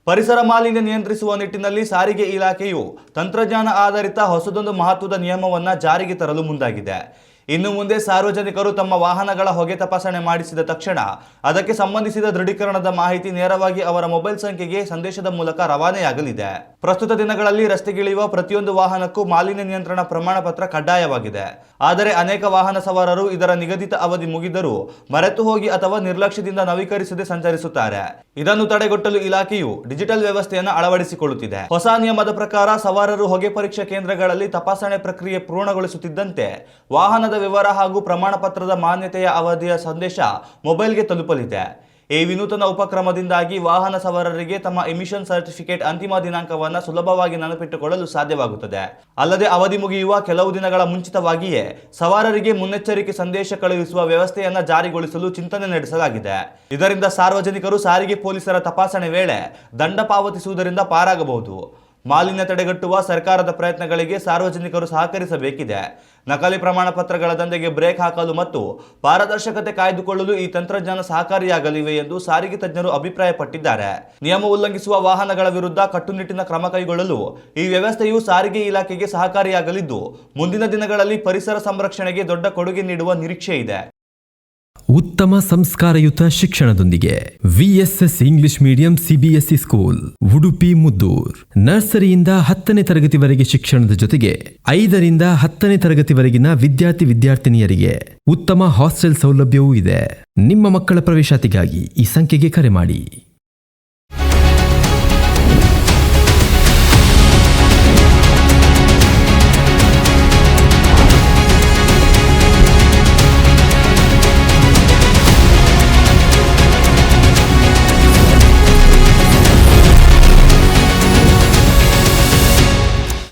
ಪರಿಸರ ಮಾಲಿನ್ಯ ನಿಯಂತ್ರಿಸುವ ನಿಟ್ಟಿನಲ್ಲಿ ಸಾರಿಗೆ ಇಲಾಖೆಯು ತಂತ್ರಜ್ಞಾನ ಆಧಾರಿತ ಹೊಸದೊಂದು ಮಹತ್ವದ ನಿಯಮವನ್ನು ಜಾರಿಗೆ ತರಲು ಮುಂದಾಗಿದೆ. ಇನ್ನು ಮುಂದೆ ಸಾರ್ವಜನಿಕರು ತಮ್ಮ ವಾಹನಗಳ ಹೊಗೆ ತಪಾಸಣೆ ಮಾಡಿಸಿದ ತಕ್ಷಣ ಅದಕ್ಕೆ ಸಂಬಂಧಿಸಿದ ದೃಢೀಕರಣದ ಮಾಹಿತಿ ನೇರವಾಗಿ ಅವರ ಮೊಬೈಲ್ ಸಂಖ್ಯೆಗೆ ಸಂದೇಶದ ಮೂಲಕ ರವಾನೆಯಾಗಲಿದೆ. ಪ್ರಸ್ತುತ ದಿನಗಳಲ್ಲಿ ರಸ್ತೆಗಿಳಿಯುವ ಪ್ರತಿಯೊಂದು ವಾಹನಕ್ಕೂ ಮಾಲಿನ್ಯ ನಿಯಂತ್ರಣ ಪ್ರಮಾಣ ಪತ್ರ ಕಡ್ಡಾಯವಾಗಿದೆ. ಆದರೆ ಅನೇಕ ವಾಹನ ಸವಾರರು ಇದರ ನಿಗದಿತ ಅವಧಿ ಮುಗಿದರೂ ಮರೆತು ಹೋಗಿ ಅಥವಾ ನಿರ್ಲಕ್ಷ್ಯದಿಂದ ನವೀಕರಿಸದೆ ಸಂಚರಿಸುತ್ತಾರೆ. ಇದನ್ನು ತಡೆಗಟ್ಟಲು ಇಲಾಖೆಯು ಡಿಜಿಟಲ್ ವ್ಯವಸ್ಥೆಯನ್ನು ಅಳವಡಿಸಿಕೊಳ್ಳುತ್ತಿದೆ. ಹೊಸ ನಿಯಮದ ಪ್ರಕಾರ ಸವಾರರು ಹೊಗೆ ಪರೀಕ್ಷಾ ಕೇಂದ್ರಗಳಲ್ಲಿ ತಪಾಸಣೆ ಪ್ರಕ್ರಿಯೆ ಪೂರ್ಣಗೊಳಿಸುತ್ತಿದ್ದಂತೆ ವಾಹನದ ವಿವರ ಹಾಗೂ ಪ್ರಮಾಣ ಪತ್ರದ ಮಾನ್ಯತೆಯ ಅವಧಿಯ ಸಂದೇಶ ಮೊಬೈಲ್ಗೆ ತಲುಪಲಿದೆ. ಈ ವಿನೂತನ ಉಪಕ್ರಮದಿಂದಾಗಿ ವಾಹನ ಸವಾರರಿಗೆ ತಮ್ಮ ಎಮಿಷನ್ ಸರ್ಟಿಫಿಕೇಟ್ ಅಂತಿಮ ದಿನಾಂಕವನ್ನು ಸುಲಭವಾಗಿ ನೆನಪಿಟ್ಟುಕೊಳ್ಳಲು ಸಾಧ್ಯವಾಗುತ್ತದೆ. ಅಲ್ಲದೆ ಅವಧಿ ಮುಗಿಯುವ ಕೆಲವು ದಿನಗಳ ಮುಂಚಿತವಾಗಿಯೇ ಸವಾರರಿಗೆ ಮುನ್ನೆಚ್ಚರಿಕೆ ಸಂದೇಶ ಕಳುಹಿಸುವ ವ್ಯವಸ್ಥೆಯನ್ನು ಜಾರಿಗೊಳಿಸಲು ಚಿಂತನೆ ನಡೆಸಲಾಗಿದೆ. ಇದರಿಂದ ಸಾರ್ವಜನಿಕರು ಸಾರಿಗೆ ಪೊಲೀಸರ ತಪಾಸಣೆ ವೇಳೆ ದಂಡ ಪಾವತಿಸುವುದರಿಂದ ಪಾರಾಗಬಹುದು. ಮಾಲಿನ್ಯ ತಡೆಗಟ್ಟುವ ಸರ್ಕಾರದ ಪ್ರಯತ್ನಗಳಿಗೆ ಸಾರ್ವಜನಿಕರು ಸಹಕರಿಸಬೇಕಿದೆ. ನಕಲಿ ಪ್ರಮಾಣ ಪತ್ರಗಳ ದಂಧೆಗೆ ಬ್ರೇಕ್ ಹಾಕಲು ಮತ್ತು ಪಾರದರ್ಶಕತೆ ಕಾಯ್ದುಕೊಳ್ಳಲು ಈ ತಂತ್ರಜ್ಞಾನ ಸಹಕಾರಿಯಾಗಲಿವೆ ಎಂದು ಸಾರಿಗೆ ತಜ್ಞರು ಅಭಿಪ್ರಾಯಪಟ್ಟಿದ್ದಾರೆ. ನಿಯಮ ಉಲ್ಲಂಘಿಸುವ ವಾಹನಗಳ ವಿರುದ್ಧ ಕಟ್ಟುನಿಟ್ಟಿನ ಕ್ರಮ ಕೈಗೊಳ್ಳಲು ಈ ವ್ಯವಸ್ಥೆಯು ಸಾರಿಗೆ ಇಲಾಖೆಗೆ ಸಹಕಾರಿಯಾಗಲಿದ್ದು, ಮುಂದಿನ ದಿನಗಳಲ್ಲಿ ಪರಿಸರ ಸಂರಕ್ಷಣೆಗೆ ದೊಡ್ಡ ಕೊಡುಗೆ ನೀಡುವ ನಿರೀಕ್ಷೆ ಇದೆ. ಉತ್ತಮ ಸಂಸ್ಕಾರಯುತ ಶಿಕ್ಷಣದೊಂದಿಗೆ VSS English medium CBSE school Udupi Muddur. ನರ್ಸರಿಯಿಂದ 10ನೇ ತರಗತಿವರೆಗೆ ಶಿಕ್ಷಣದ ಜೊತೆಗೆ 5ರಿಂದ 10ನೇ ತರಗತಿವರೆಗಿನ ವಿದ್ಯಾರ್ಥಿನಿಯರಿಗೆ ಉತ್ತಮ ಹಾಸ್ಟೆಲ್ ಸೌಲಭ್ಯವೂ ಇದೆ. ನಿಮ್ಮ ಮಕ್ಕಳ ಪ್ರವೇಶಾತಿಗಾಗಿ ಈ ಸಂಖ್ಯೆಗೆ ಕರೆ ಮಾಡಿ.